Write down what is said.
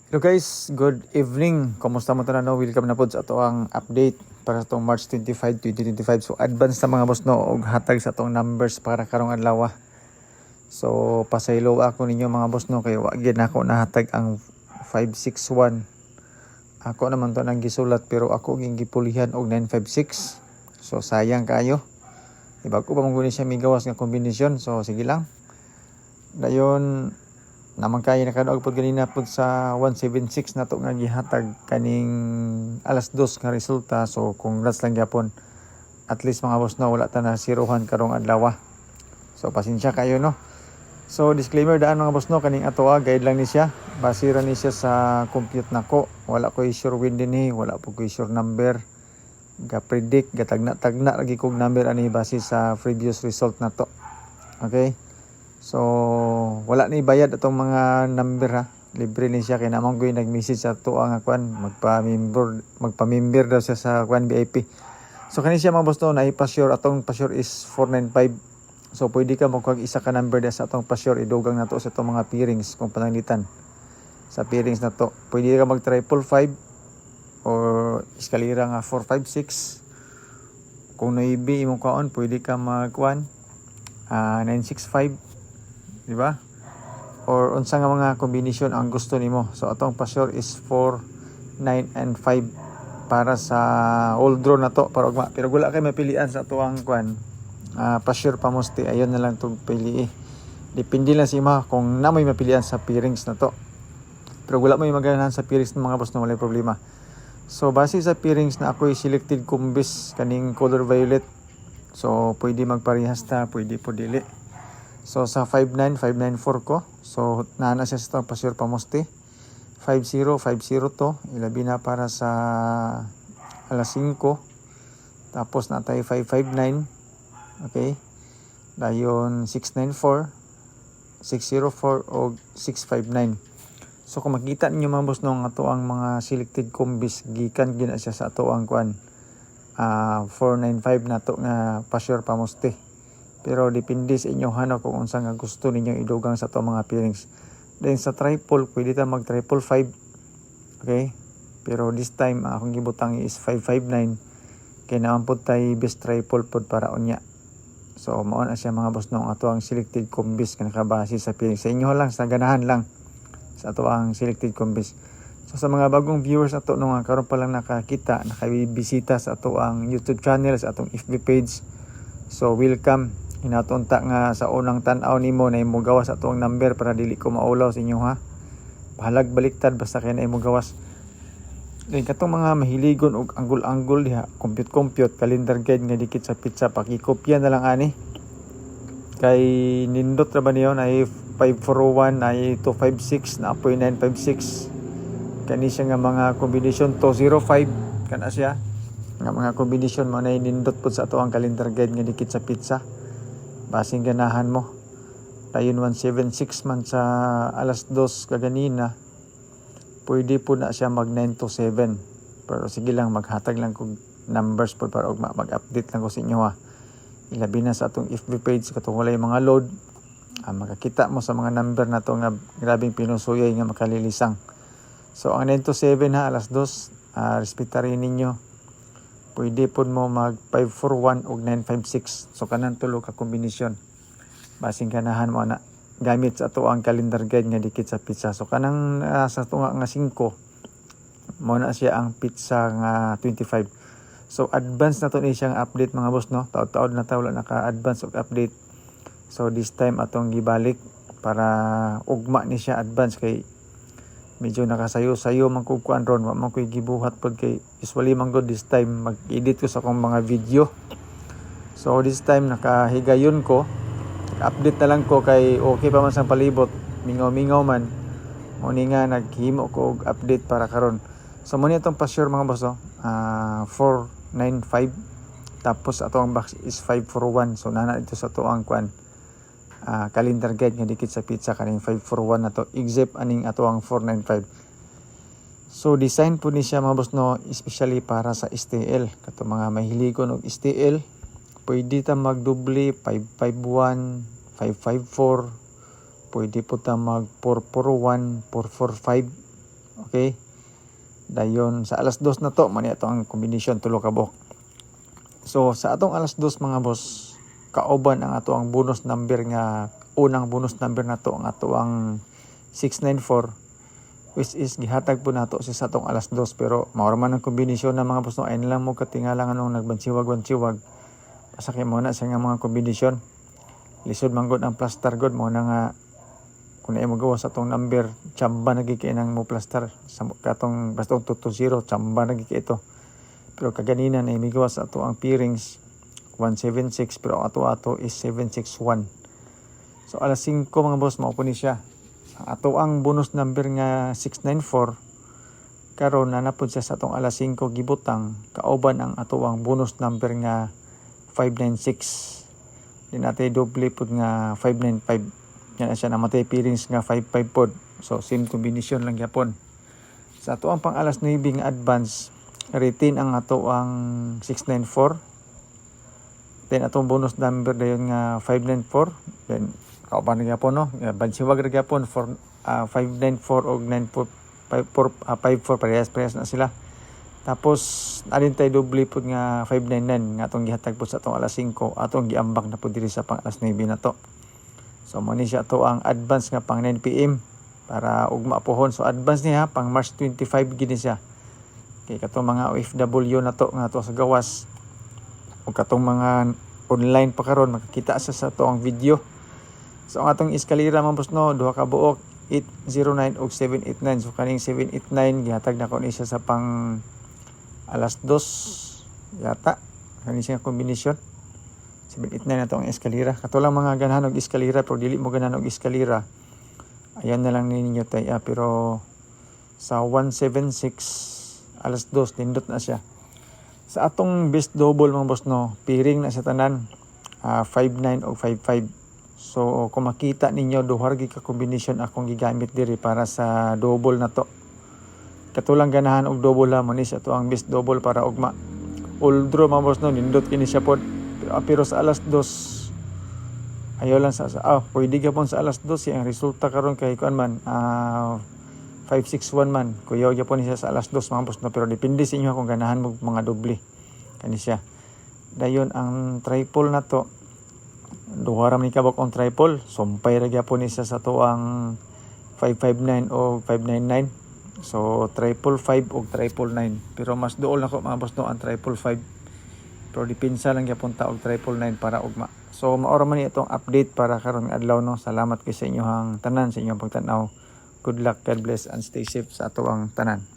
Hello guys, good evening. Kumusta mo tanan? Welcome na po sa ato ang update para sa itong March 25, 2025. So advance na mga boss no og hatag sa itong numbers para karong adlaw. So pasaylo ako ninyo mga boss no kay wa gyud nako nahatag ang 561. Ako naman to nang gisulat pero ako ging gipulihan og 956. So sayang kayo. Iba ko pa mong siya migawas nga kombinasyon. So sige lang. Dayon naman kaya nakadaog pod ganina pod sa 176 nato nga gihatag kaning alas 2 nga resulta. So congrats lang gyapon. At least mga boss no wala ta na siruhan karong adlaw. So pasensya kayo no. So disclaimer daan mga boss no kaning ato guide lang ni siya. Basira ni siya sa compute nako. Wala ko sure win dinhi, wala po ko sure number. Ga predict gatagna lagi kog number ani base sa previous result nato. Okay? So, wala ni bayad atong mga number ha. Libre ni siya kay namang ko'y nag-message sa to ang kwan magpa-member daw siya sa kwan VIP. So kani siya mga boss no, na-pa-sure atong pa-sure is 495. So pwede ka magkuha isa ka number sa atong pa-sure idugang nato sa atong mga pairings kung pananglitan. Sa pairings na to, pwede ka mag 555 or eskalera nga 456. Kung naibi imong kaon, pwede ka mag 965. Di ba? Or unsa nga mga combination ang gusto nimo. So atong pa-sure is 4, 9 and 5 para sa old draw na to para ugma. Pero wala kay mapilian sa tuang kwan. Pa-sure pa mosti ayon na lang tong pili. Depende lang si ima kung namoy mapilian sa pairings na to. Pero wala may maganahan sa pairings ng mga boss na wala problema. So base sa pairings na ako'y selected kumbis kaning color violet. So pwede magparehas ta, pwede po dili. So sa 59594 ko. So nana siya sa itong pa-sure pamoste. 5050 to. Ilabi na para sa alas 5. Tapos na tayo 559. Okay. Dayon 694. 604 o 659. So kung makita niyo mga boss nung ato ang mga selected combis gikan gina siya sa ato ang kwan. 495 na to nga pa-sure pamoste. Pero depende sa inyo hano kung unsa nga gusto ninyo idugang sa to mga pairings. Then sa triple, pwede ta mag 555. Okay? Pero this time akong gibutang is 559. Kaya naman po tayo best triple pod para unya. So mao na siya mga boss nung ato ang selected combis nga nakabase sa pairings. Sa inyo lang, sa ganahan lang sa ato ang selected combis. So sa mga bagong viewers ato nung karon pa lang nakakita, nakabisita sa ato ang YouTube channel, sa atong FB page. So welcome. Inatunta nga sa unang tan-aw nimo na imo gawas atong number para dili ko maulaw sa inyo ha. Bahalag baliktad basta kay na imo gawas. Then katong mga mahiligon og anggol-anggol diha, compute calendar guide nga dikit sa pizza pakikopya na lang ani. Kay nindot ra ba niyo na 541 na 256 na 956. Kani siya nga mga combination 205 kana siya. Nga mga combination mo na nindot pud sa ato ang calendar guide nga dikit sa pizza. Basing ganahan mo. Dayon 176 man sa alas 2 kaganina. Pwede po na siya mag 9 to 7. Pero sige lang, maghatag lang kong numbers po para mag-update lang ko sa inyo ha. Ilabi na sa atong FB page katong walay mga load. Makakita mo sa mga number na to nga grabing pinusuyay nga makalilisang. So ang 9 to 7 ha, alas 2. Respetarin ninyo. Pwede po mo mag 541 o 956. So kanan tulo ka kombinasyon. Basing ganahan mo na gamit sa ato ang calendar guide nga dikit sa pizza. So kanang sa tunga nga 5 mo na siya ang pizza nga 25. So advance na to ni siyang update mga boss no. Taod-taod na taw naka-advance og update. So this time atong gibalik para ugma ni siya advance kay medyo nakasayo-sayo man kog kuan ron, wa man koy gibuhat pod kay usually man god this time mag-edit ko sa akong mga video. So this time nakahigayon ko. Update na lang ko kay okay pa man sang palibot, mingaw-mingaw man. Mo ni nga naghimo ko og update para karon. So mo ni atong pa-sure mga boss 495 tapos ato ang box is 541. So nana ito sa to ang kuan. Calendar guide nga dikit sa pizza kaning 541 na to except aning ato ang 495. So design po ni siya mga boss no especially para sa STL kato mga mahiligon og STL. Pwede ta magdubli 551, 554. Pwede po ta mag 441, 445. Okay? Dayon sa alas 2 na to, mani ato ang kombinasyon tulo ka buok. So sa atong alas 2 mga boss, kauban ang ato ang bonus number nga unang bonus number na to ang ato ang 694, which is gihatag po nato sa atong alas 2, pero mao man ang kombinasyon na mga boss no, ay lang mo katingala anong nagbansiwag-bansiwag. Pasakay mo na sa nga mga kombinasyon. Lisod man gud ang plaster god mo na nga kung na mo gawa sa atong number, tsamba nagigay ng mo plaster sa katong basta 220, tsamba nagigay ito. Pero kaganina na imigawa sa ato ang pairings 176, pero ato is 761. So alas 5 mga boss, maupo ni siya. Ang ato ang bonus number nga 694, karon nanapod siya sa atong alas 5 gibutang, kauban ang ato ang bonus number nga 596. Di natin doble po nga 595. Yan siya namatay pairings nga 55 pod. So same combination lang yapon. Sa ato ang pang alas 9 nga advance, retain ang ato ang 694. Then atong bonus number dayon nga 594. Then kauban nga po no. Bansiwag ra gyapon for 594 og 54 parehas na sila. Tapos alin tay doble pud nga 599 nga atong gihatag pud sa atong alas 5, atong giambak na pud diri sa pang alas 9 na to. So mo ni siya to ang advance nga pang 9 PM para ugma pohon. So advance niya pang March 25 gid siya. Kay katong mga OFW na to nga to sa gawas ug katong mga online pa karon makakita sa to ang video. So ang atong eskalera man boss no, duha ka buok 809 ug 789. So kaning 789 gihatag na ko ni siya sa pang alas 2 yata. Kani siya kombinasyon 789 na to ang eskalera. Katulang mga ganahan og eskalera pero dili mo ganahan og eskalera. Ayan na lang ninyo tay. Pero sa 176 alas 2 nindot na siya. Sa atong best double mga boss no, piring na sa tanan 59 o 55. So kung makita ninyo duha gi ka combination akong gigamit diri para sa double na to. Katulang ganahan og double ha mo ni sa to ang best double para ugma. All draw mga boss no, nindot kini siya pod. Pero sa alas 2 ayaw lang pwede gapon sa alas 2 ang resulta karon kay kuan man 561 man kuyaw gapon siya sa alas 2 mga boss no, pero depende sa inyo kung ganahan mo mga doble kani siya. Dayon ang triple na to duha ra man kabak on triple, sumpay ra gyapon siya sa to ang 559 o 599. So triple 5 o triple 9, pero mas duol nako mga boss no ang triple 5. Pero dipinsa lang gyapon ta og 999 para ugma. So maora man itong update para karon nga adlaw no. Salamat kay sa inyong tanan sa inyong pagtan-aw. Good luck, God bless and stay safe sa ato ang tanan.